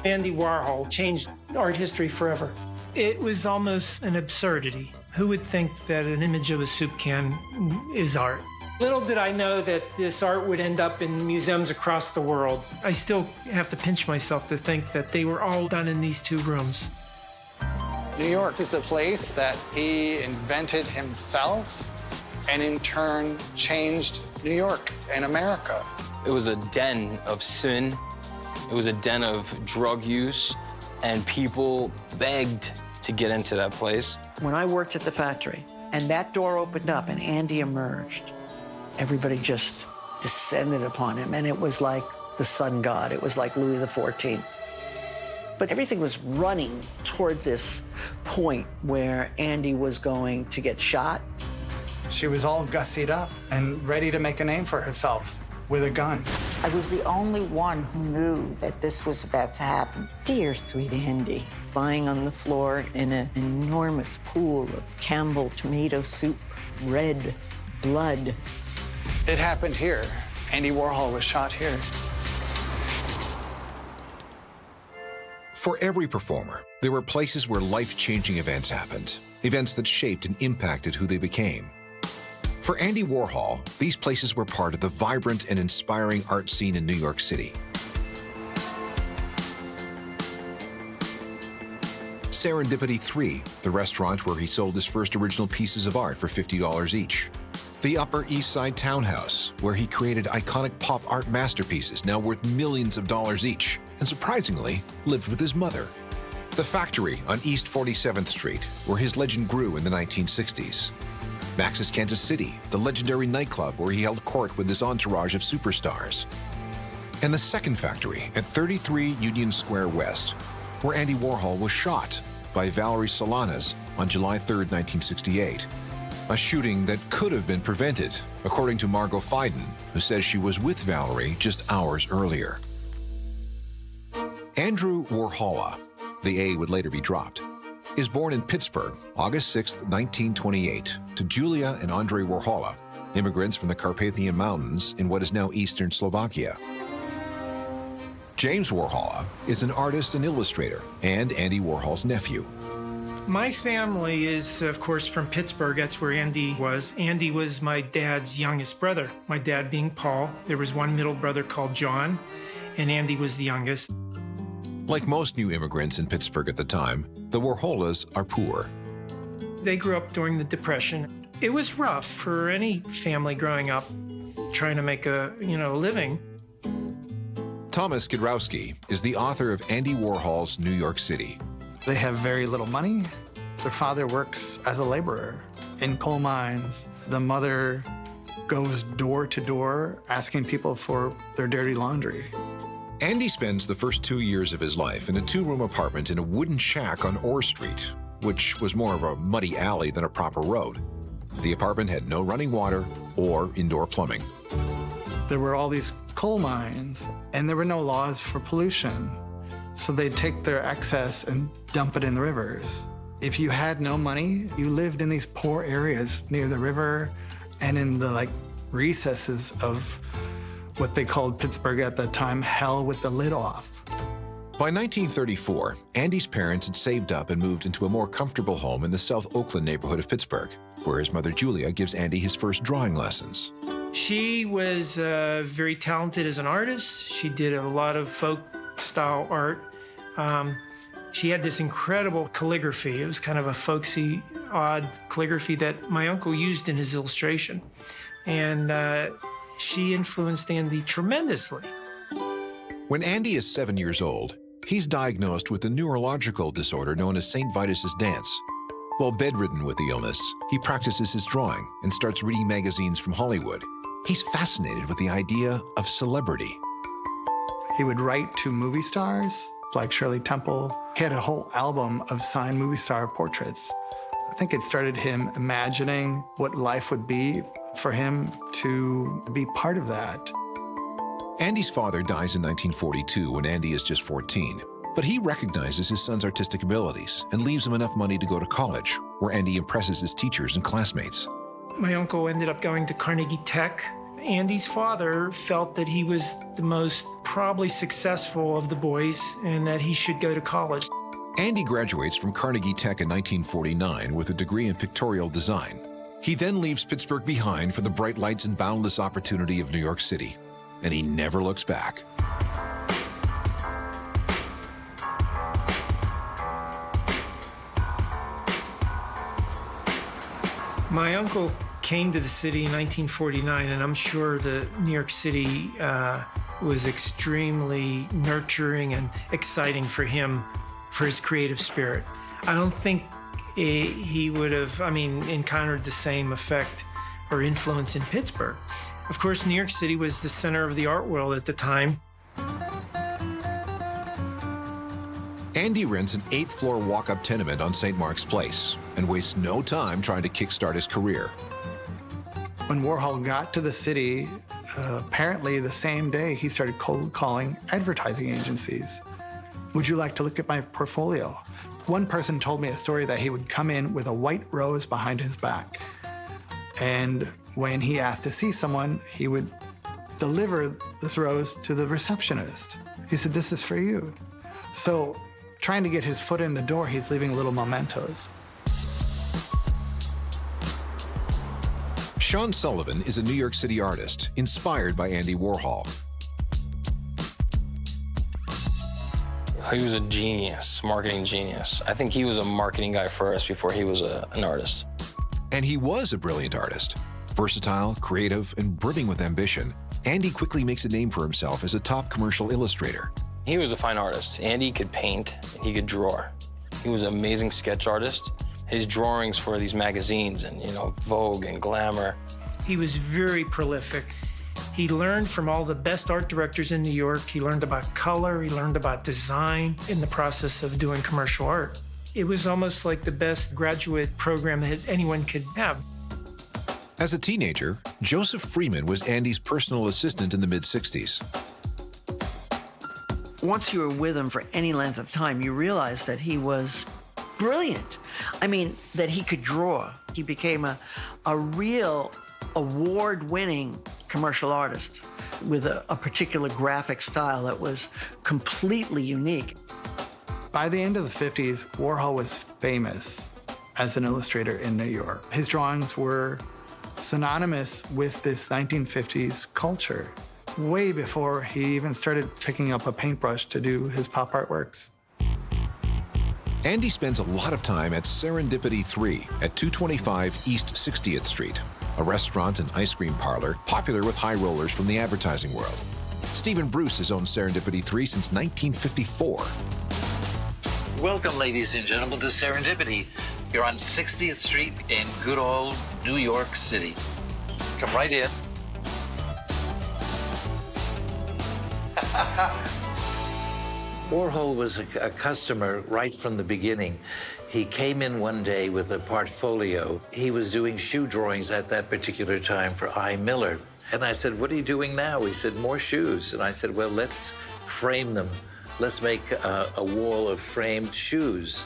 Andy Warhol changed art history forever. It was almost an absurdity. Who would think that an image of a soup can is art? Little did I know that this art would end up in museums across the world. I still have to pinch myself to think that they were all done in these 2 rooms. New York is a place that he invented himself and in turn changed New York and America. It was a den of sin. It was a den of drug use, and people begged to get into that place. When I worked at the factory and that door opened up and Andy emerged, everybody just descended upon him, and it was like the sun god. It was like Louis XIV. But everything was running toward this point where Andy was going to get shot. She was all gussied up and ready to make a name for herself with a gun. I was the only one who knew that this was about to happen. Dear sweet Andy, Lying on the floor in an enormous pool of Campbell tomato soup, red blood. It happened here. Andy Warhol was shot here. For every performer, there were places where life-changing events happened, events that shaped and impacted who they became. For Andy Warhol, these places were part of the vibrant and inspiring art scene in New York City. Serendipity 3, the restaurant where he sold his first original pieces of art for $50 each. The Upper East Side townhouse, where he created iconic pop art masterpieces now worth millions of dollars each, and surprisingly, lived with his mother. The factory on East 47th Street, where his legend grew in the 1960s. Max's Kansas City, the legendary nightclub where he held court with his entourage of superstars. And the second factory at 33 Union Square West, where Andy Warhol was shot by Valerie Solanas on July 3, 1968. A shooting that could have been prevented, according to Margot Fiden, who says she was with Valerie just hours earlier. Andrew Warhola, the A would later be dropped, is born in Pittsburgh, August 6, 1928, to Julia and Andrei Warhola, immigrants from the Carpathian Mountains in what is now eastern Slovakia. James Warhola is an artist and illustrator and Andy Warhol's nephew. My family is, of course, from Pittsburgh. That's where Andy was. Andy was my dad's youngest brother, my dad being Paul. There was one middle brother called John, and Andy was the youngest. Like most new immigrants in Pittsburgh at the time, the Warholas are poor. They grew up during the Depression. It was rough for any family growing up, trying to make a living. Thomas Gidrowski is the author of Andy Warhol's New York City. They have very little money. Their father works as a laborer in coal mines. The mother goes door to door asking people for their dirty laundry. Andy spends the first 2 years of his life in a 2-room apartment in a wooden shack on Orr Street, which was more of a muddy alley than a proper road. The apartment had no running water or indoor plumbing. There were all these coal mines, and there were no laws for pollution. So they'd take their excess and dump it in the rivers. If you had no money, you lived in these poor areas near the river and in the recesses of what they called Pittsburgh at the time, hell with the lid off. By 1934, Andy's parents had saved up and moved into a more comfortable home in the South Oakland neighborhood of Pittsburgh, where his mother Julia gives Andy his first drawing lessons. She was very talented as an artist. She did a lot of folk-style art. She had this incredible calligraphy. It was kind of a folksy, odd calligraphy that my uncle used in his illustration. And she influenced Andy tremendously. When Andy is 7 years old, he's diagnosed with a neurological disorder known as St. Vitus's dance. While bedridden with the illness, he practices his drawing and starts reading magazines from Hollywood. He's fascinated with the idea of celebrity. He would write to movie stars like Shirley Temple. He had a whole album of signed movie star portraits. I think it started him imagining what life would be for him to be part of that. Andy's father dies in 1942 when Andy is just 14, but he recognizes his son's artistic abilities and leaves him enough money to go to college, where Andy impresses his teachers and classmates. My uncle ended up going to Carnegie Tech, Andy's father felt that he was the most probably successful of the boys and that he should go to college. Andy graduates from Carnegie Tech in 1949 with a degree in pictorial design. He then leaves Pittsburgh behind for the bright lights and boundless opportunity of New York City, and he never looks back. My uncle came to the city in 1949, and I'm sure the New York City was extremely nurturing and exciting for him, for his creative spirit. I don't think he would have, encountered the same effect or influence in Pittsburgh. Of course, New York City was the center of the art world at the time. Andy rents an 8th-floor walk-up tenement on St. Mark's Place and wastes no time trying to kickstart his career. When Warhol got to the city, apparently the same day he started cold calling advertising agencies. Would you like to look at my portfolio? One person told me a story that he would come in with a white rose behind his back. And when he asked to see someone, he would deliver this rose to the receptionist. He said, "This is for you." So trying to get his foot in the door, he's leaving little mementos. Sean Sullivan is a New York City artist inspired by Andy Warhol. He was a genius, marketing genius. I think he was a marketing guy first before he was an artist. And he was a brilliant artist. Versatile, creative, and brimming with ambition, Andy quickly makes a name for himself as a top commercial illustrator. He was a fine artist. Andy could paint, and he could draw. He was an amazing sketch artist. His drawings for these magazines and, Vogue and Glamour. He was very prolific. He learned from all the best art directors in New York. He learned about color, he learned about design in the process of doing commercial art. It was almost like the best graduate program that anyone could have. As a teenager, Joseph Freeman was Andy's personal assistant in the mid-60s. Once you were with him for any length of time, you realized that he was brilliant. That he could draw. He became a real award-winning commercial artist with a particular graphic style that was completely unique. By the end of the 50s, Warhol was famous as an illustrator in New York. His drawings were synonymous with this 1950s culture, way before he even started picking up a paintbrush to do his pop art works. Andy spends a lot of time at Serendipity 3 at 225 East 60th Street, a restaurant and ice cream parlor popular with high rollers from the advertising world. Stephen Bruce has owned Serendipity 3 since 1954. Welcome, ladies and gentlemen, to Serendipity. You're on 60th Street in good old New York City. Come right in. Warhol was a customer right from the beginning. He came in one day with a portfolio. He was doing shoe drawings at that particular time for I. Miller. And I said, "What are you doing now?" He said, "More shoes." And I said, "Well, let's frame them. Let's make a wall of framed shoes."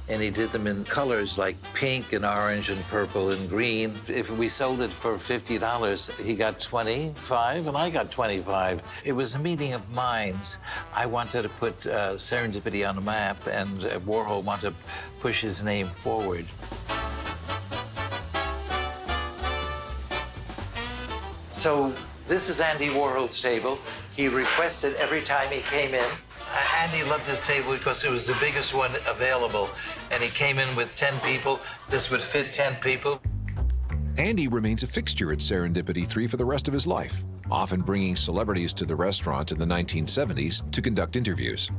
And he did them in colors like pink and orange and purple and green. If we sold it for $50, he got 25 and I got 25. It was a meeting of minds. I wanted to put Serendipity on the map, and Warhol wanted to push his name forward. So this is Andy Warhol's table. He requested every time he came in. Andy loved this table because it was the biggest one available, and he came in with 10 people. This would fit 10 people. Andy remains a fixture at Serendipity 3 for the rest of his life, often bringing celebrities to the restaurant in the 1970s to conduct interviews.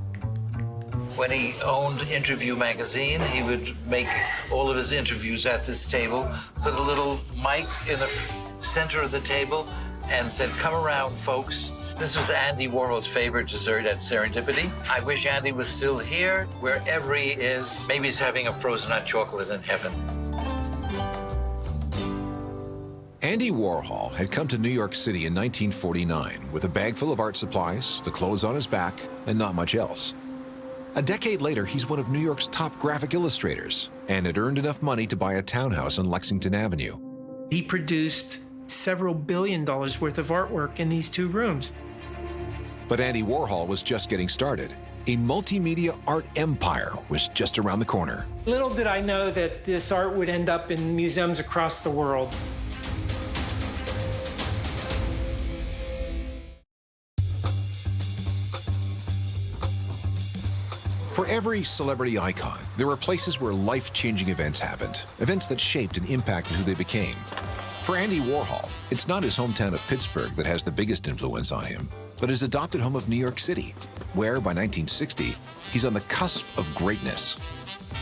When he owned Interview magazine, he would make all of his interviews at this table, put a little mic in the center of the table, and said, "Come around, folks." This was Andy Warhol's favorite dessert at Serendipity. I wish Andy was still here, wherever he is. Maybe he's having a frozen hot chocolate in heaven. Andy Warhol had come to New York City in 1949 with a bag full of art supplies, the clothes on his back, and not much else. A decade later, he's one of New York's top graphic illustrators and had earned enough money to buy a townhouse on Lexington Avenue. He produced several $1 billion worth of artwork in these 2 rooms. But Andy Warhol was just getting started. A multimedia art empire was just around the corner. Little did I know that this art would end up in museums across the world. For every celebrity icon, there are places where life-changing events happened, events that shaped and impacted who they became. For Andy Warhol, it's not his hometown of Pittsburgh that has the biggest influence on him, but his adopted home of New York City, where by 1960, he's on the cusp of greatness.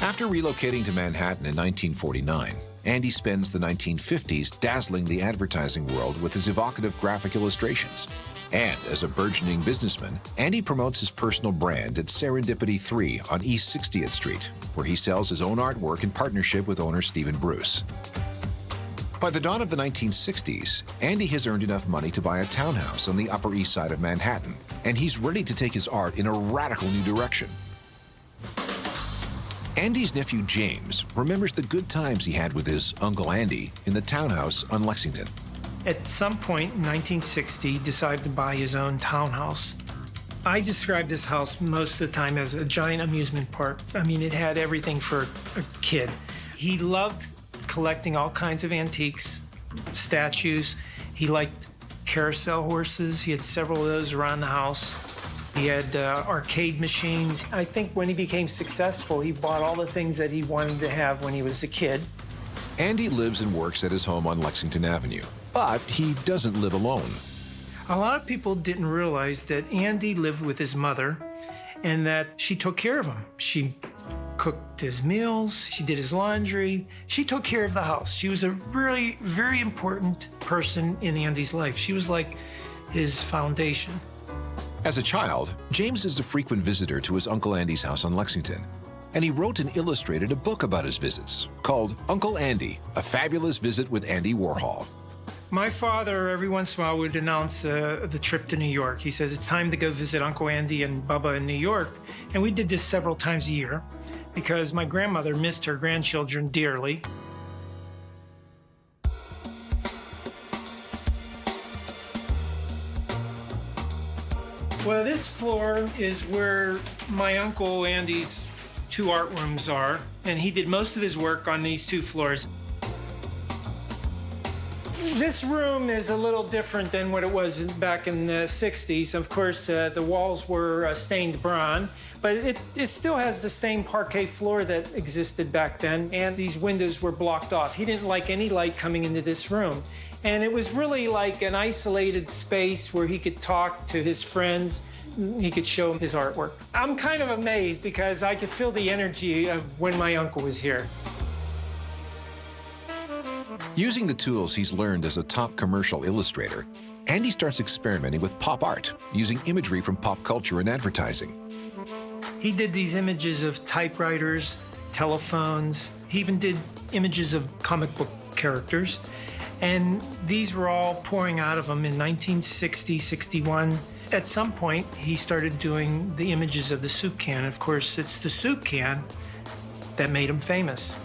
After relocating to Manhattan in 1949, Andy spends the 1950s dazzling the advertising world with his evocative graphic illustrations. And as a burgeoning businessman, Andy promotes his personal brand at Serendipity 3 on East 60th Street, where he sells his own artwork in partnership with owner Stephen Bruce. By the dawn of the 1960s, Andy has earned enough money to buy a townhouse on the Upper East Side of Manhattan, and he's ready to take his art in a radical new direction. Andy's nephew James remembers the good times he had with his Uncle Andy in the townhouse on Lexington. At some point in 1960, he decided to buy his own townhouse. I describe this house most of the time as a giant amusement park. I mean, it had everything for a kid. He loved collecting all kinds of antiques, statues. He liked carousel horses. He had several of those around the house. He had arcade machines. I think when he became successful, he bought all the things that he wanted to have when he was a kid. Andy lives and works at his home on Lexington Avenue, but he doesn't live alone. A lot of people didn't realize that Andy lived with his mother and that she took care of him. She cooked his meals, she did his laundry, she took care of the house. She was a really very important person in Andy's life. She was like his foundation. As a child, James is a frequent visitor to his Uncle Andy's house on Lexington, and he wrote and illustrated a book about his visits called Uncle Andy, A Fabulous Visit with Andy Warhol. My father, every once in a while, would announce the trip to New York. He says, it's time to go visit Uncle Andy and Bubba in New York. And we did this several times a year because my grandmother missed her grandchildren dearly. Well, this floor is where my Uncle Andy's 2 art rooms are, and he did most of his work on these 2 floors. This room is a little different than what it was back in the 60s. Of course, the walls were stained bronze, but it still has the same parquet floor that existed back then, and these windows were blocked off. He didn't like any light coming into this room. And it was really like an isolated space where he could talk to his friends. He could show his artwork. I'm kind of amazed because I could feel the energy of when my uncle was here. Using the tools he's learned as a top commercial illustrator, Andy starts experimenting with pop art, using imagery from pop culture and advertising. He did these images of typewriters, telephones. He even did images of comic book characters. And these were all pouring out of him in 1960, 61. At some point, he started doing the images of the soup can. Of course, it's the soup can that made him famous.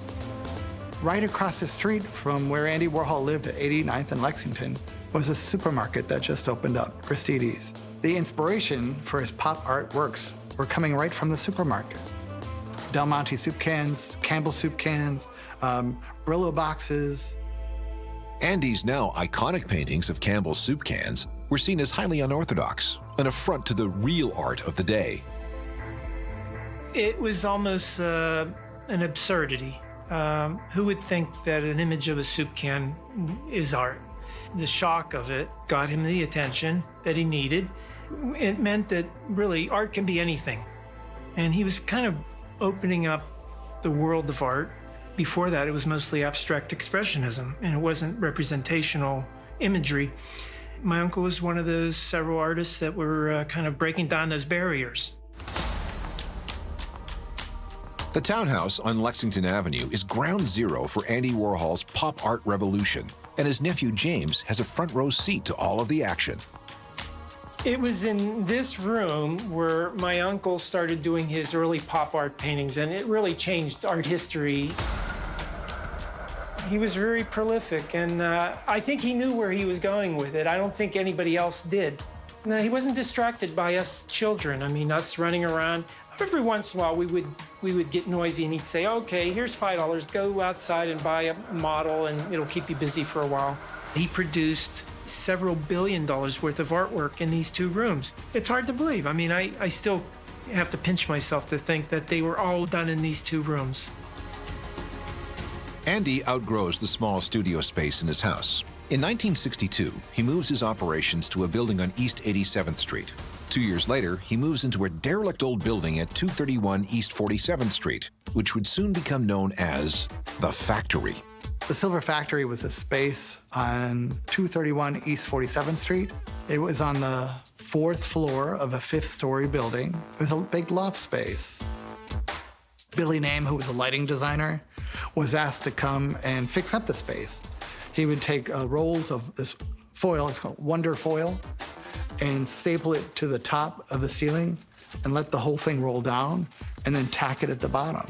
Right across the street from where Andy Warhol lived at 89th and Lexington was a supermarket that just opened up, Christie's. The inspiration for his pop art works were coming right from the supermarket. Del Monte soup cans, Campbell soup cans, Brillo boxes. Andy's now iconic paintings of Campbell's soup cans were seen as highly unorthodox, an affront to the real art of the day. It was almost an absurdity. Who would think that an image of a soup can is art? The shock of it got him the attention that he needed. It meant that really art can be anything. And he was kind of opening up the world of art. Before that, it was mostly abstract expressionism, and it wasn't representational imagery. My uncle was one of those several artists that were kind of breaking down those barriers. The townhouse on Lexington Avenue is ground zero for Andy Warhol's pop art revolution, and his nephew James has a front row seat to all of the action. It was in this room where my uncle started doing his early pop art paintings, and it really changed art history. He was very prolific, and I think he knew where he was going with it. I don't think anybody else did. No, he wasn't distracted by us children. I mean, us running around. Every once in a while, we would get noisy, and he'd say, "Okay, here's $5. Go outside and buy a model, and it'll keep you busy for a while." He produced several $1 billion worth of artwork in these 2 rooms. It's hard to believe. I mean, I still have to pinch myself to think that they were all done in these 2 rooms. Andy outgrows the small studio space in his house. In 1962, he moves his operations to a building on East 87th Street. 2 years later, he moves into a derelict old building at 231 East 47th Street, which would soon become known as the Factory. The Silver Factory was a space on 231 East 47th Street. It was on the 4th floor of a 5th-story building. It was a big loft space. Billy Name, who was a lighting designer, was asked to come and fix up the space. He would take rolls of this foil, it's called Wonder Foil, and staple it to the top of the ceiling and let the whole thing roll down and then tack it at the bottom.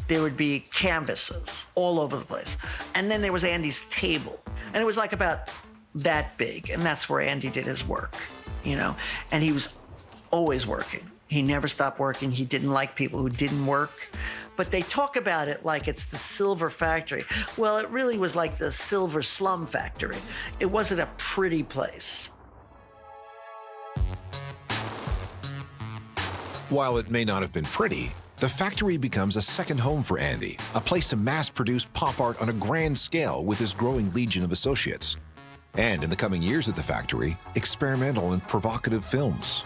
There would be canvases all over the place. And then there was Andy's table. And it was like about that big. And that's where Andy did his work, you know? And he was always working. He never stopped working. He didn't like people who didn't work. But they talk about it like it's the Silver Factory. Well, it really was like the Silver Slum Factory. It wasn't a pretty place. While it may not have been pretty, the Factory becomes a second home for Andy, a place to mass-produce pop art on a grand scale with his growing legion of associates. And in the coming years at the Factory, experimental and provocative films.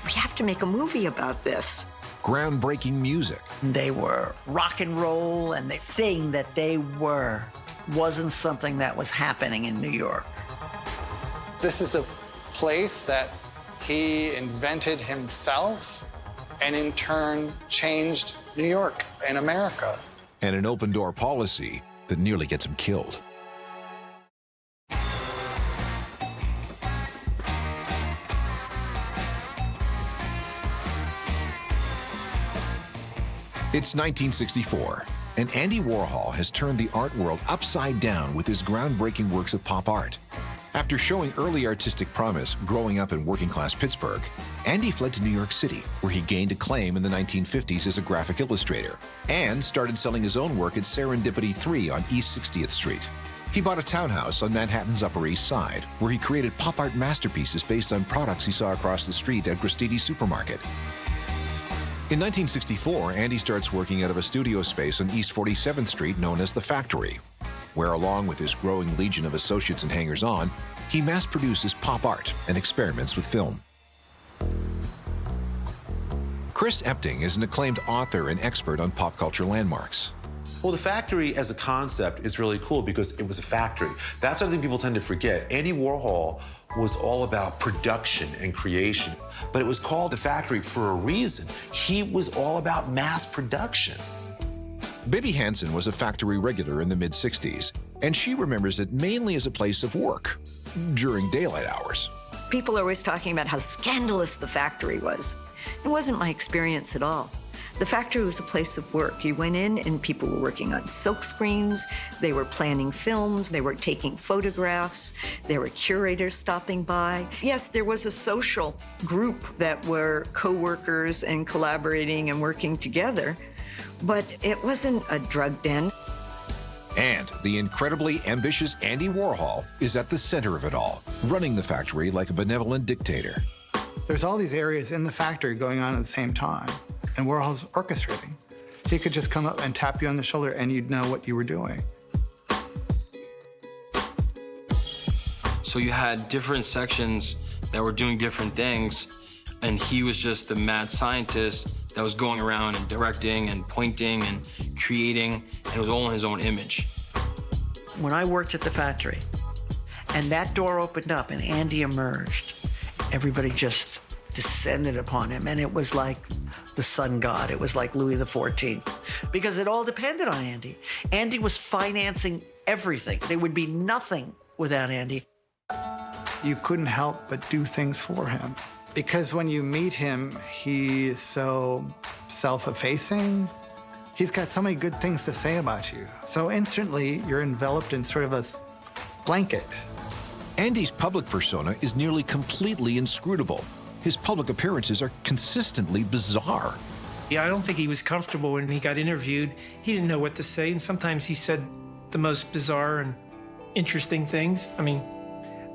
We have to make a movie about this. Groundbreaking music. They were rock and roll, and the thing that they were wasn't something that was happening in New York. This is a place that he invented himself and in turn changed New York and America. And an open-door policy that nearly gets him killed. It's 1964, and Andy Warhol has turned the art world upside down with his groundbreaking works of pop art. After showing early artistic promise growing up in working-class Pittsburgh, Andy fled to New York City, where he gained acclaim in the 1950s as a graphic illustrator, and started selling his own work at Serendipity 3 on East 60th Street. He bought a townhouse on Manhattan's Upper East Side, where he created pop art masterpieces based on products he saw across the street at Gristedes Supermarket. In 1964, Andy starts working out of a studio space on East 47th Street known as the Factory, where along with his growing legion of associates and hangers-on, he mass-produces pop art and experiments with film. Chris Epting is an acclaimed author and expert on pop culture landmarks. Well, the Factory as a concept is really cool because it was a factory. That's something people tend to forget. Andy Warhol was all about production and creation, but it was called the Factory for a reason. He was all about mass production. Bibi Hansen was a Factory regular in the mid-60s, and she remembers it mainly as a place of work during daylight hours. People are always talking about how scandalous the Factory was. It wasn't my experience at all. The Factory was a place of work. You went in and people were working on silk screens, they were planning films, they were taking photographs, there were curators stopping by. Yes, there was a social group that were co-workers and collaborating and working together, but it wasn't a drug den. And the incredibly ambitious Andy Warhol is at the center of it all, running the Factory like a benevolent dictator. There's all these areas in the Factory going on at the same time, and Warhol's orchestrating. He could just come up and tap you on the shoulder and you'd know what you were doing. So you had different sections that were doing different things, and he was just the mad scientist that was going around and directing and pointing and creating, and it was all in his own image. When I worked at the Factory and that door opened up and Andy emerged, everybody just descended upon him, and it was like the sun god. It was like Louis XIV, because it all depended on Andy. Andy was financing everything. There would be nothing without Andy. You couldn't help but do things for him, because when you meet him, he is so self-effacing. He's got so many good things to say about you. So instantly, you're enveloped in sort of a blanket. Andy's public persona is nearly completely inscrutable. His public appearances are consistently bizarre. Yeah, I don't think he was comfortable when he got interviewed. He didn't know what to say, and sometimes he said the most bizarre and interesting things. I mean,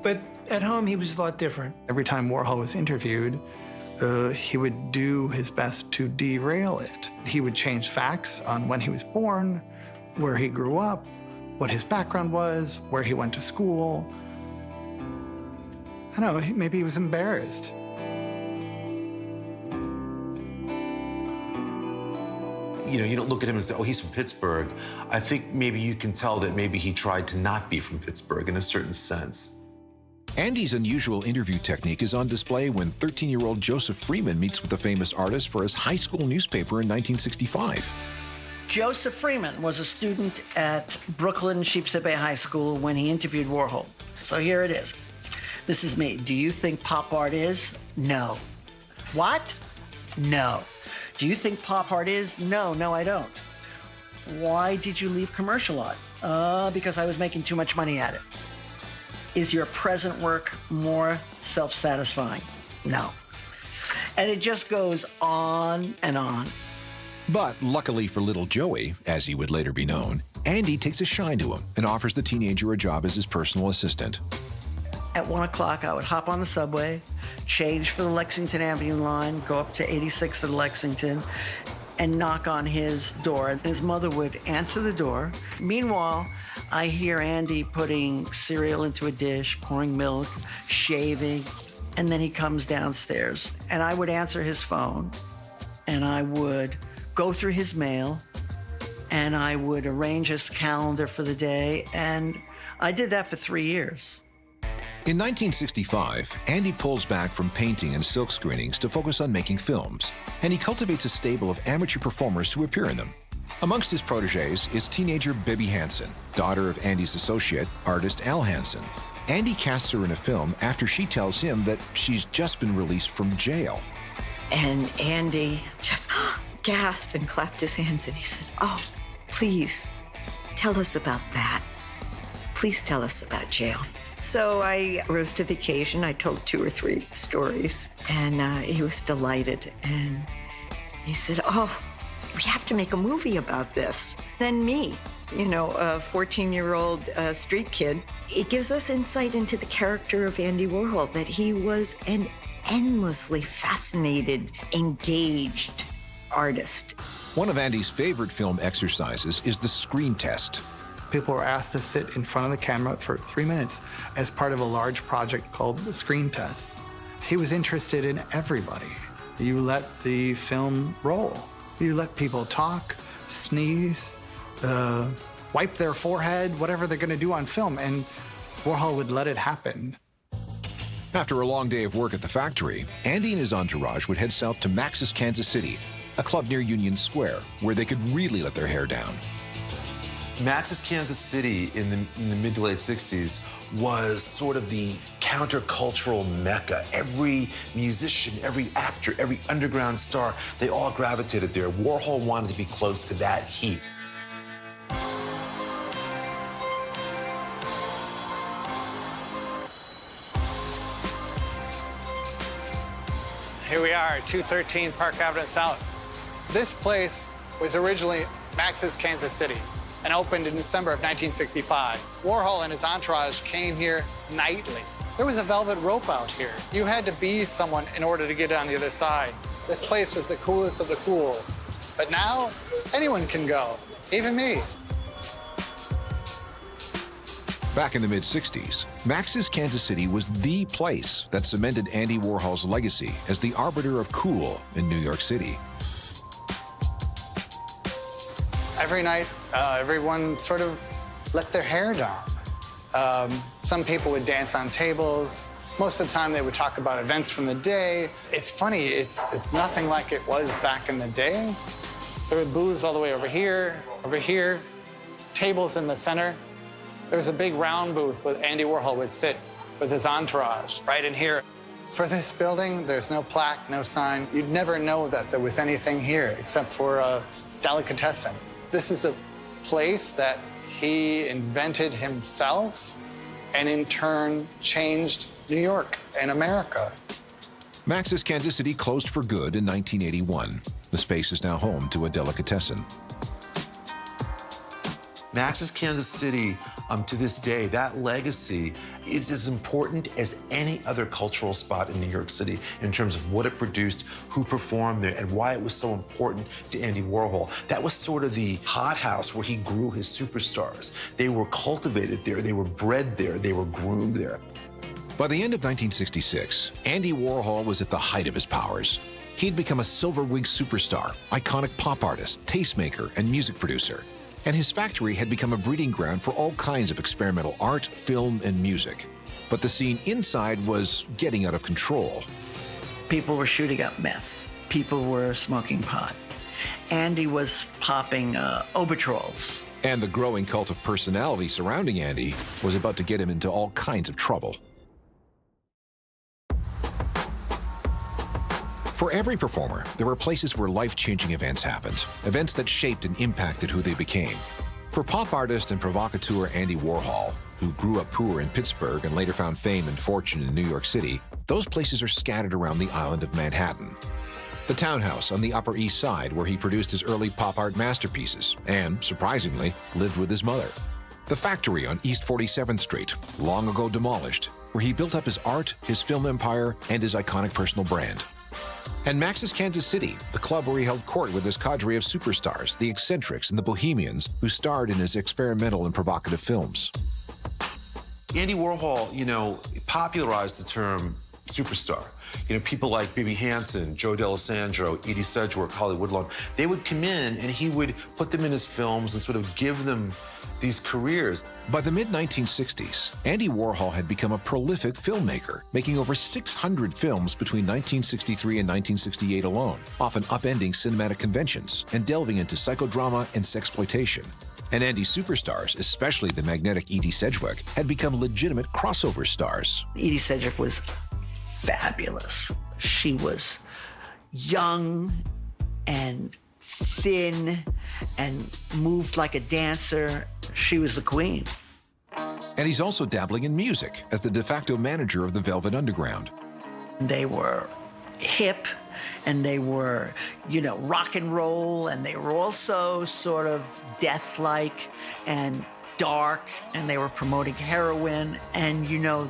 but at home, he was a lot different. Every time Warhol was interviewed, he would do his best to derail it. He would change facts on when he was born, where he grew up, what his background was, where he went to school. I don't know, maybe he was embarrassed. You know, you don't look at him and say, oh, he's from Pittsburgh. I think maybe you can tell that maybe he tried to not be from Pittsburgh in a certain sense. Andy's unusual interview technique is on display when 13-year-old Joseph Freeman meets with the famous artist for his high school newspaper in 1965. Joseph Freeman was a student at Brooklyn Sheepshead Bay High School when he interviewed Warhol. So here it is. This is me. Do you think pop art is? No. What? No. Do you think pop art is? No, I don't. Why did you leave commercial art? Because I was making too much money at it. Is your present work more self-satisfying? No. And it just goes on and on. But luckily for little Joey, as he would later be known, Andy takes a shine to him and offers the teenager a job as his personal assistant. At 1 o'clock, I would hop on the subway, change for the Lexington Avenue line, go up to 86th and Lexington, and knock on his door. And his mother would answer the door. Meanwhile, I hear Andy putting cereal into a dish, pouring milk, shaving, and then he comes downstairs. And I would answer his phone, and I would go through his mail, and I would arrange his calendar for the day, and I did that for 3 years. In 1965, Andy pulls back from painting and silk screenings to focus on making films, and he cultivates a stable of amateur performers to appear in them. Amongst his proteges is teenager Bibi Hansen, daughter of Andy's associate, artist Al Hansen. Andy casts her in a film after she tells him that she's just been released from jail. And Andy just gasped and clapped his hands, and he said, "Oh, please, tell us about that. Please tell us about jail." So I rose to the occasion. I told 2 or 3 stories, and he was delighted. And he said, "Oh, we have to make a movie about this." Then me, you know, a 14-year-old street kid. It gives us insight into the character of Andy Warhol, that he was an endlessly fascinated, engaged artist. One of Andy's favorite film exercises is the screen test. People were asked to sit in front of the camera for 3 minutes as part of a large project called the screen test. He was interested in everybody. You let the film roll. You let people talk, sneeze, wipe their forehead, whatever they're gonna do on film, and Warhol would let it happen. After a long day of work at the factory, Andy and his entourage would head south to Max's Kansas City, a club near Union Square, where they could really let their hair down. Max's Kansas City in the mid to late 60s was sort of the countercultural mecca. Every musician, every actor, every underground star, they all gravitated there. Warhol wanted to be close to that heat. Here we are, 213 Park Avenue South. This place was originally Max's Kansas City and opened in December of 1965. Warhol and his entourage came here nightly. There was a velvet rope out here. You had to be someone in order to get on the other side. This place was the coolest of the cool. But now, anyone can go, even me. Back in the mid-60s, Max's Kansas City was the place that cemented Andy Warhol's legacy as the arbiter of cool in New York City. Every night, everyone sort of let their hair down. Some people would dance on tables. Most of the time, they would talk about events from the day. It's funny, it's nothing like it was back in the day. There were booths all the way over here, tables in the center. There was a big round booth where Andy Warhol would sit with his entourage right in here. For this building, there's no plaque, no sign. You'd never know that there was anything here except for delicatessen. This is a place that he invented himself and in turn changed New York and America. Max's Kansas City closed for good in 1981. The space is now home to a delicatessen. Max's Kansas City, to this day, that legacy is as important as any other cultural spot in New York City in terms of what it produced, who performed there, and why it was so important to Andy Warhol. That was sort of the hothouse where he grew his superstars. They were cultivated there, they were bred there, they were groomed there. By the end of 1966, Andy Warhol was at the height of his powers. He'd become a silver-wig superstar, iconic pop artist, tastemaker, and music producer. And his factory had become a breeding ground for all kinds of experimental art, film, and music. But the scene inside was getting out of control. People were shooting up meth. People were smoking pot. Andy was popping Obertrolls. And the growing cult of personality surrounding Andy was about to get him into all kinds of trouble. For every performer, there were places where life-changing events happened, events that shaped and impacted who they became. For pop artist and provocateur Andy Warhol, who grew up poor in Pittsburgh and later found fame and fortune in New York City, those places are scattered around the island of Manhattan. The townhouse on the Upper East Side, where he produced his early pop art masterpieces and, surprisingly, lived with his mother. The factory on East 47th Street, long ago demolished, where he built up his art, his film empire, and his iconic personal brand. And Max's Kansas City, the club where he held court with his cadre of superstars, the eccentrics and the bohemians who starred in his experimental and provocative films. Andy Warhol, popularized the term superstar. People like Bibi Hansen, Joe D'Alessandro, Edie Sedgwick, Holly Woodlawn, they would come in and he would put them in his films and sort of give them these careers. By the mid-1960s, Andy Warhol had become a prolific filmmaker, making over 600 films between 1963 and 1968 alone, often upending cinematic conventions and delving into psychodrama and sexploitation. And Andy's superstars, especially the magnetic Edie Sedgwick, had become legitimate crossover stars. Edie Sedgwick was fabulous. She was young and thin and moved like a dancer. She was the queen. And he's also dabbling in music as the de facto manager of the Velvet Underground. They were hip and they were, rock and roll, and they were also sort of death-like and dark, and they were promoting heroin. And,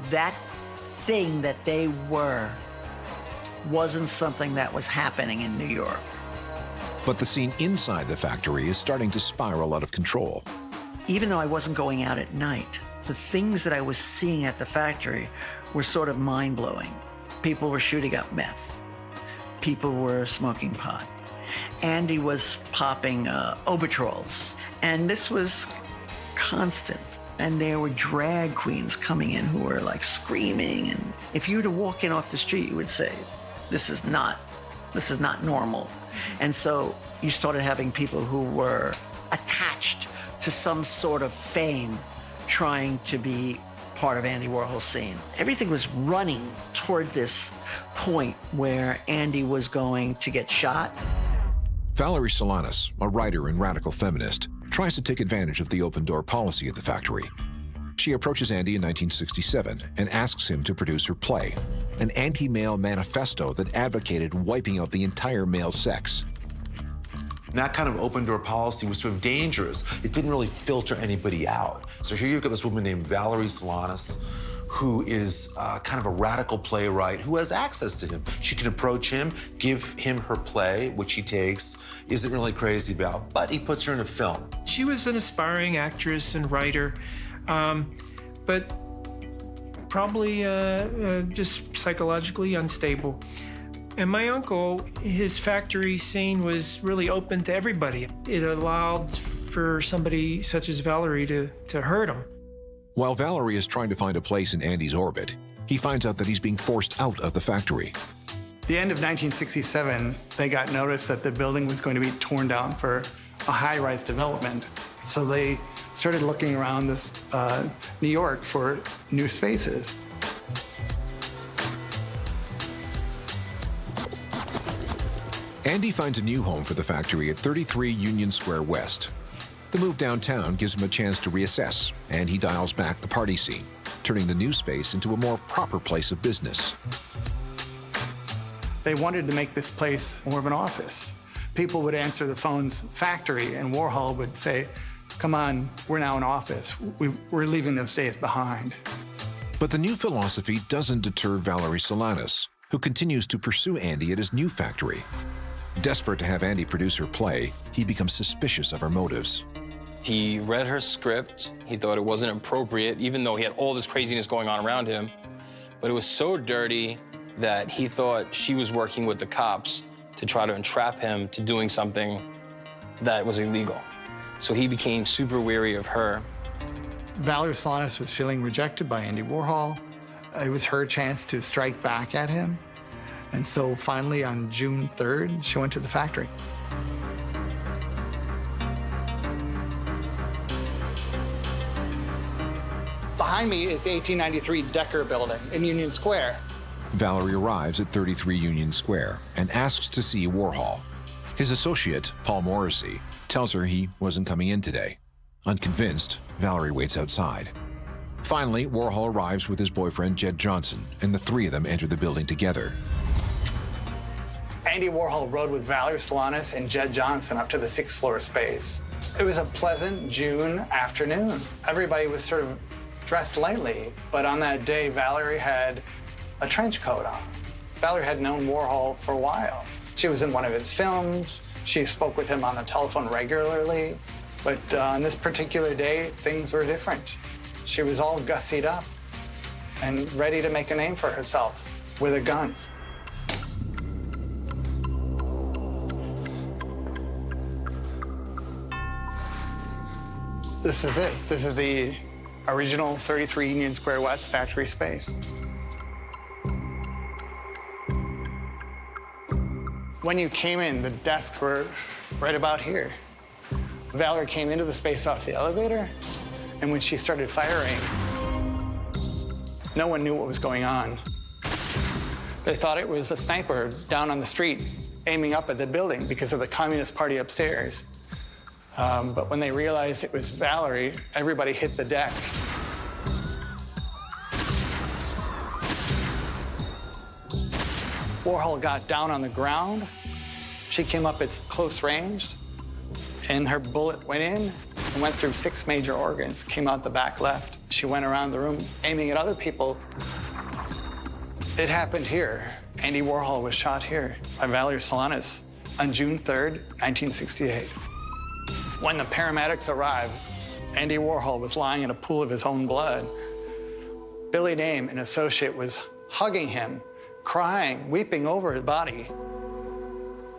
that thing that they were wasn't something that was happening in New York. But the scene inside the factory is starting to spiral out of control. Even though I wasn't going out at night, the things that I was seeing at the factory were sort of mind-blowing. People were shooting up meth. People were smoking pot. Andy was popping Obertrolls. And this was constant. And there were drag queens coming in who were like screaming. And if you were to walk in off the street, you would say, this is not normal. And so you started having people who were attached to some sort of fame, trying to be part of Andy Warhol's scene. Everything was running toward this point where Andy was going to get shot. Valerie Solanas, a writer and radical feminist, tries to take advantage of the open-door policy at the factory. She approaches Andy in 1967 and asks him to produce her play, an anti-male manifesto that advocated wiping out the entire male sex. And that kind of open-door policy was sort of dangerous. It didn't really filter anybody out. So here you've got this woman named Valerie Solanas, who is kind of a radical playwright who has access to him. She can approach him, give him her play, which he takes, isn't really crazy about, but he puts her in a film. She was an aspiring actress and writer, but probably just psychologically unstable. And my uncle, his factory scene was really open to everybody. It allowed for somebody such as Valerie to hurt him. While Valerie is trying to find a place in Andy's orbit, he finds out that he's being forced out of the factory. The end of 1967, they got notice that the building was going to be torn down for a high-rise development. So they started looking around New York for new spaces. Andy finds a new home for the factory at 33 Union Square West. The move downtown gives him a chance to reassess, and he dials back the party scene, turning the new space into a more proper place of business. They wanted to make this place more of an office. People would answer the phone's factory, and Warhol would say, "Come on, we're now an office. We're leaving those days behind." But the new philosophy doesn't deter Valerie Solanas, who continues to pursue Andy at his new factory. Desperate to have Andy produce her play, he becomes suspicious of her motives. He read her script. He thought it wasn't appropriate, even though he had all this craziness going on around him. But it was so dirty that he thought she was working with the cops to try to entrap him to doing something that was illegal. So he became super wary of her. Valerie Solanas was feeling rejected by Andy Warhol. It was her chance to strike back at him. And so finally, on June 3rd, she went to the factory. Behind me is the 1893 Decker building in Union Square. Valerie arrives at 33 Union Square and asks to see Warhol. His associate, Paul Morrissey, tells her he wasn't coming in today. Unconvinced, Valerie waits outside. Finally, Warhol arrives with his boyfriend, Jed Johnson, and the three of them enter the building together. Andy Warhol rode with Valerie Solanas and Jed Johnson up to the 6th floor space. It was a pleasant June afternoon. Everybody was sort of dressed lightly, but on that day, Valerie had a trench coat on. Valerie had known Warhol for a while. She was in one of his films. She spoke with him on the telephone regularly. But on this particular day, things were different. She was all gussied up and ready to make a name for herself with a gun. This is it. This is the original 33 Union Square West factory space. When you came in, the desks were right about here. Valerie came into the space off the elevator, and when she started firing, no one knew what was going on. They thought it was a sniper down on the street aiming up at the building because of the Communist Party upstairs. But when they realized it was Valerie, everybody hit the deck. Warhol got down on the ground. She came up at close range, and her bullet went in and went through 6 major organs, came out the back left. She went around the room aiming at other people. It happened here. Andy Warhol was shot here by Valerie Solanas on June 3rd, 1968. When the paramedics arrived, Andy Warhol was lying in a pool of his own blood. Billy Dame, an associate, was hugging him, crying, weeping over his body.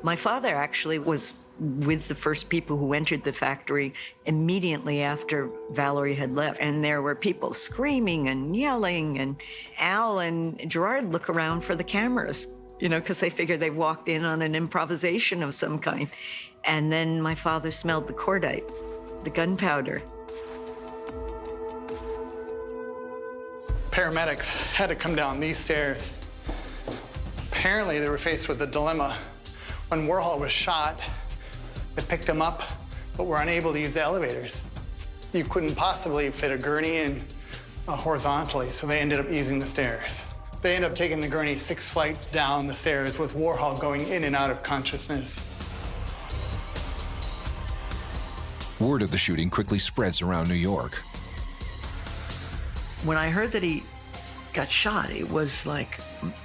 My father actually was with the first people who entered the factory immediately after Valerie had left. And there were people screaming and yelling, and Al and Gerard look around for the cameras, you know, because they figured they walked in on an improvisation of some kind. And then my father smelled the cordite, the gunpowder. Paramedics had to come down these stairs. Apparently, they were faced with a dilemma. When Warhol was shot, they picked him up, but were unable to use the elevators. You couldn't possibly fit a gurney in horizontally, so they ended up using the stairs. They ended up taking the gurney 6 flights down the stairs with Warhol going in and out of consciousness. Word of the shooting quickly spreads around New York. When I heard that he got shot, it was like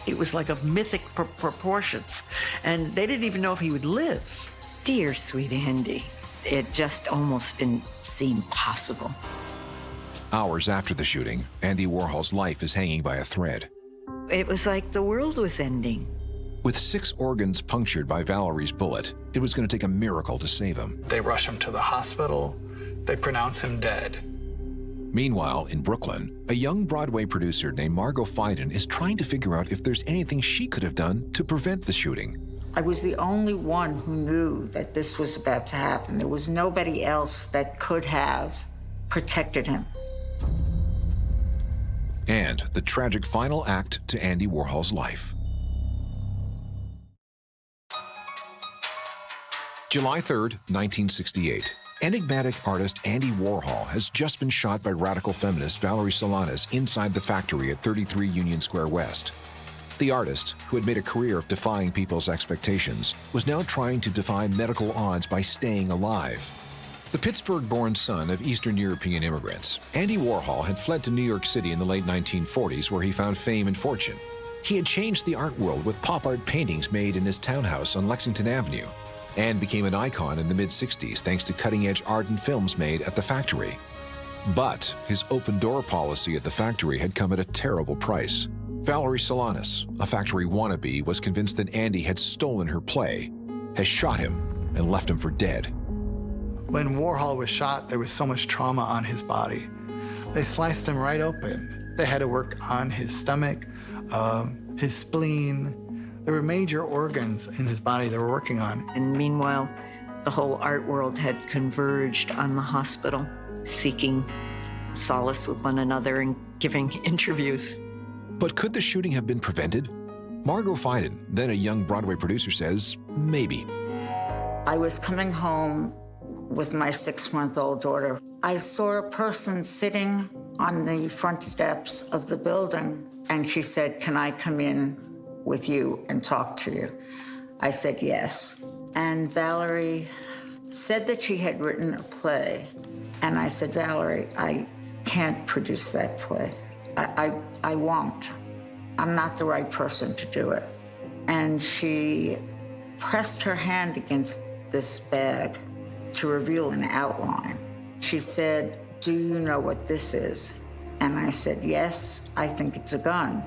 of mythic proportions. And they didn't even know if he would live. Dear sweet Andy, it just almost didn't seem possible. Hours after the shooting, Andy Warhol's life is hanging by a thread. It was like the world was ending. With 6 organs punctured by Valerie's bullet, it was going to take a miracle to save him. They rush him to the hospital. They pronounce him dead. Meanwhile, in Brooklyn, a young Broadway producer named Margot Fiden is trying to figure out if there's anything she could have done to prevent the shooting. I was the only one who knew that this was about to happen. There was nobody else that could have protected him. And the tragic final act to Andy Warhol's life. July 3rd, 1968. Enigmatic artist Andy Warhol has just been shot by radical feminist Valerie Solanas inside the factory at 33 Union Square West. The artist, who had made a career of defying people's expectations, was now trying to defy medical odds by staying alive. The Pittsburgh-born son of Eastern European immigrants, Andy Warhol had fled to New York City in the late 1940s, where he found fame and fortune. He had changed the art world with pop art paintings made in his townhouse on Lexington Avenue, and became an icon in the mid-60s thanks to cutting-edge art and films made at the factory. But his open-door policy at the factory had come at a terrible price. Valerie Solanas, a factory wannabe, was convinced that Andy had stolen her play, has shot him, and left him for dead. When Warhol was shot, there was so much trauma on his body. They sliced him right open. They had to work on his stomach, his spleen. There were major organs in his body they were working on. And meanwhile, the whole art world had converged on the hospital, seeking solace with one another and giving interviews. But could the shooting have been prevented? Margot Fiden, then a young Broadway producer, says maybe. I was coming home with my 6-month-old daughter. I saw a person sitting on the front steps of the building, and she said, "Can I come in with you and talk to you?" I said yes. And Valerie said that she had written a play. And I said, "Valerie, I can't produce that play. I won't. I'm not the right person to do it." And she pressed her hand against this bag to reveal an outline. She said, "Do you know what this is?" And I said, "Yes, I think it's a gun."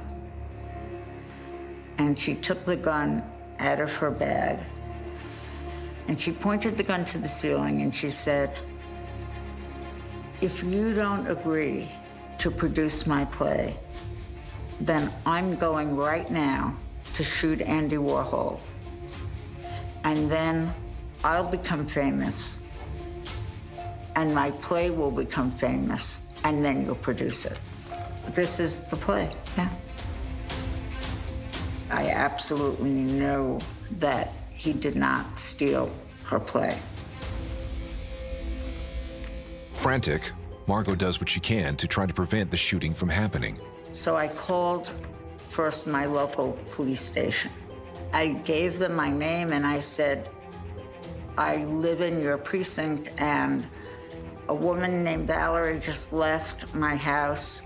And she took the gun out of her bag, and she pointed the gun to the ceiling, and she said, "If you don't agree to produce my play, then I'm going right now to shoot Andy Warhol. And then I'll become famous, and my play will become famous, and then you'll produce it." This is the play, yeah. I absolutely know that he did not steal her play. Frantic, Margot does what she can to try to prevent the shooting from happening. So I called first my local police station. I gave them my name and I said, "I live in your precinct and a woman named Valerie just left my house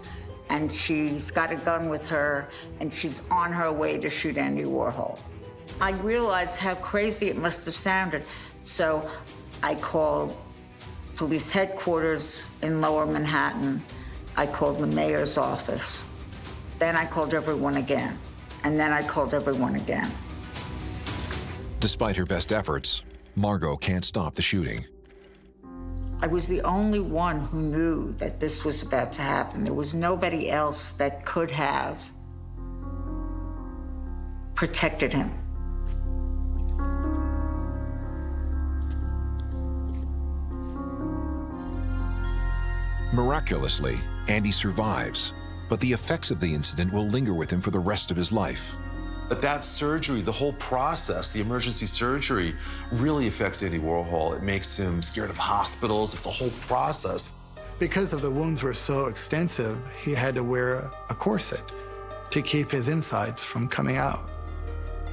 and she's got a gun with her and she's on her way to shoot Andy Warhol." I realized how crazy it must have sounded. So I called police headquarters in Lower Manhattan. I called the mayor's office. Then I called everyone again. And then I called everyone again. Despite her best efforts, Margot can't stop the shooting. I was the only one who knew that this was about to happen. There was nobody else that could have protected him. Miraculously, Andy survives, but the effects of the incident will linger with him for the rest of his life. But that surgery, the whole process, the emergency surgery, really affects Andy Warhol. It makes him scared of hospitals, of the whole process. Because of the wounds were so extensive, he had to wear a corset to keep his insides from coming out.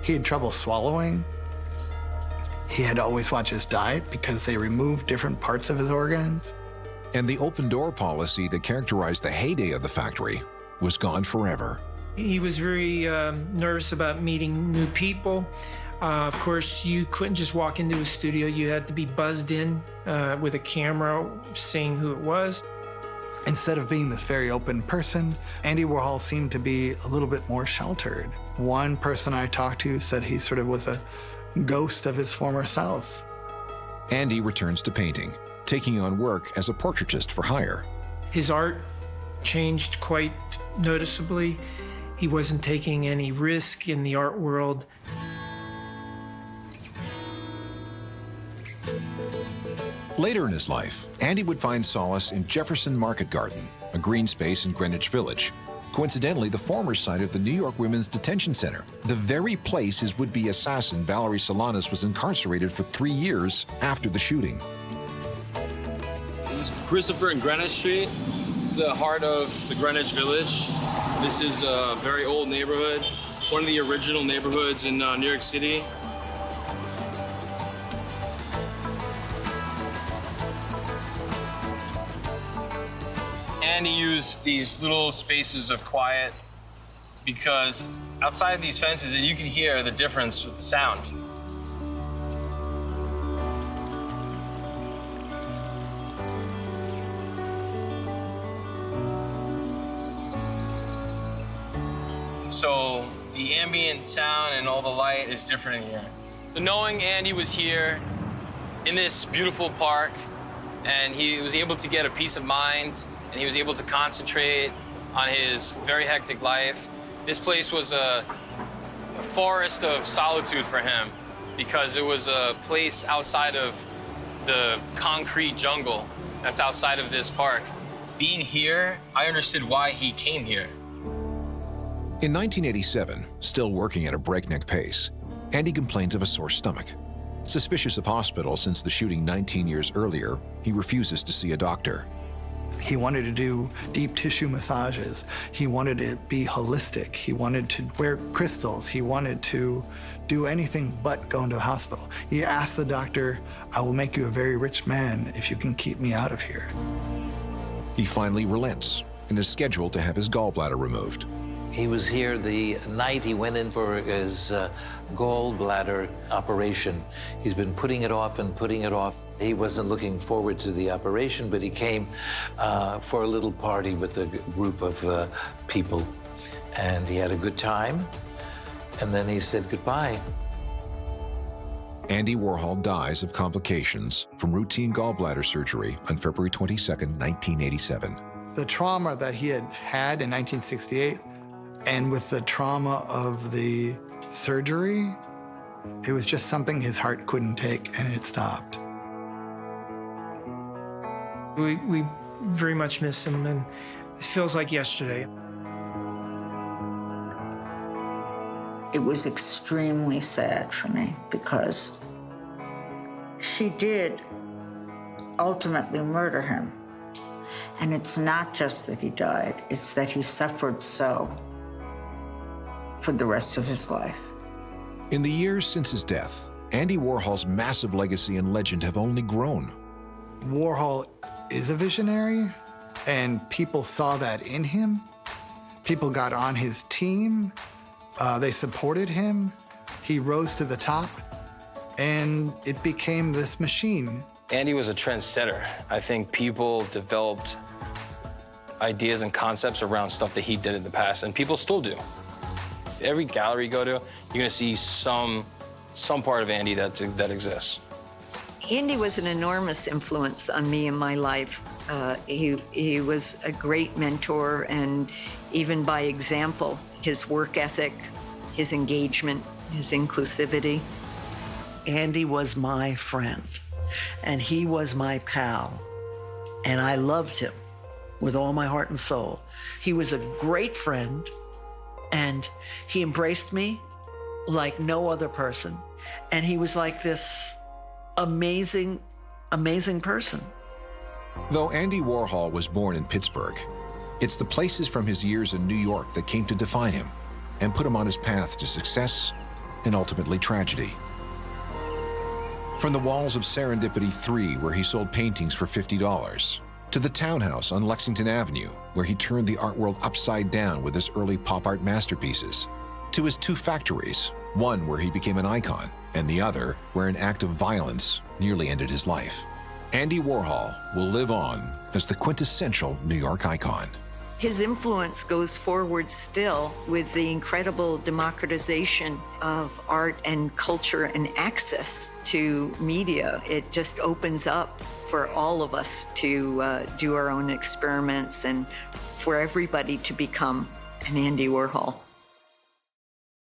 He had trouble swallowing. He had to always watch his diet because they removed different parts of his organs. And the open-door policy that characterized the heyday of the factory was gone forever. He was very nervous about meeting new people. Of course, you couldn't just walk into a studio. You had to be buzzed in with a camera, seeing who it was. Instead of being this very open person, Andy Warhol seemed to be a little bit more sheltered. One person I talked to said he sort of was a ghost of his former self. Andy returns to painting, taking on work as a portraitist for hire. His art changed quite noticeably. He wasn't taking any risk in the art world. Later in his life, Andy would find solace in Jefferson Market Garden, a green space in Greenwich Village. Coincidentally, the former site of the New York Women's Detention Center, the very place his would-be assassin, Valerie Solanas, was incarcerated for 3 years after the shooting. This is Christopher and Greenwich Street. It's the heart of the Greenwich Village. This is a very old neighborhood, one of the original neighborhoods in New York City. And he used these little spaces of quiet because outside of these fences, you can hear the difference with the sound. So the ambient sound and all the light is different in here. So knowing Andy was here in this beautiful park and he was able to get a peace of mind and he was able to concentrate on his very hectic life, this place was a forest of solitude for him because it was a place outside of the concrete jungle that's outside of this park. Being here, I understood why he came here. In 1987, still working at a breakneck pace, Andy complains of a sore stomach. Suspicious of hospital since the shooting 19 years earlier, he refuses to see a doctor. He wanted to do deep tissue massages. He wanted to be holistic. He wanted to wear crystals. He wanted to do anything but go into the hospital. He asked the doctor, "I will make you a very rich man if you can keep me out of here." He finally relents and is scheduled to have his gallbladder removed. He was here the night he went in for his gallbladder operation. He's been putting it off and putting it off. He wasn't looking forward to the operation, but he came for a little party with a group of people. And he had a good time, and then he said goodbye. Andy Warhol dies of complications from routine gallbladder surgery on February 22nd, 1987. The trauma that he had had in 1968, and with the trauma of the surgery, it was just something his heart couldn't take, and it stopped. We very much miss him, and it feels like yesterday. It was extremely sad for me because she did ultimately murder him. And it's not just that he died, it's that he suffered so for the rest of his life. In the years since his death, Andy Warhol's massive legacy and legend have only grown. Warhol is a visionary, and people saw that in him. People got on his team. They supported him. He rose to the top, and it became this machine. Andy was a trendsetter. I think people developed ideas and concepts around stuff that he did in the past, and people still do. Every gallery you go to, you're gonna see some part of Andy that exists. Andy was an enormous influence on me in my life. He was a great mentor, and even by example, his work ethic, his engagement, his inclusivity. Andy was my friend, and he was my pal, and I loved him with all my heart and soul. He was a great friend, and he embraced me like no other person, and he was like this amazing, amazing person. Though Andy Warhol was born in Pittsburgh, it's the places from his years in New York that came to define him and put him on his path to success and ultimately tragedy. From the walls of Serendipity 3, where he sold paintings for $50, to the townhouse on Lexington Avenue, where he turned the art world upside down with his early pop art masterpieces, to his two factories, one where he became an icon, and the other where an act of violence nearly ended his life. Andy Warhol will live on as the quintessential New York icon. His influence goes forward still with the incredible democratization of art and culture and access to media. It just opens up for all of us to do our own experiments and for everybody to become an Andy Warhol.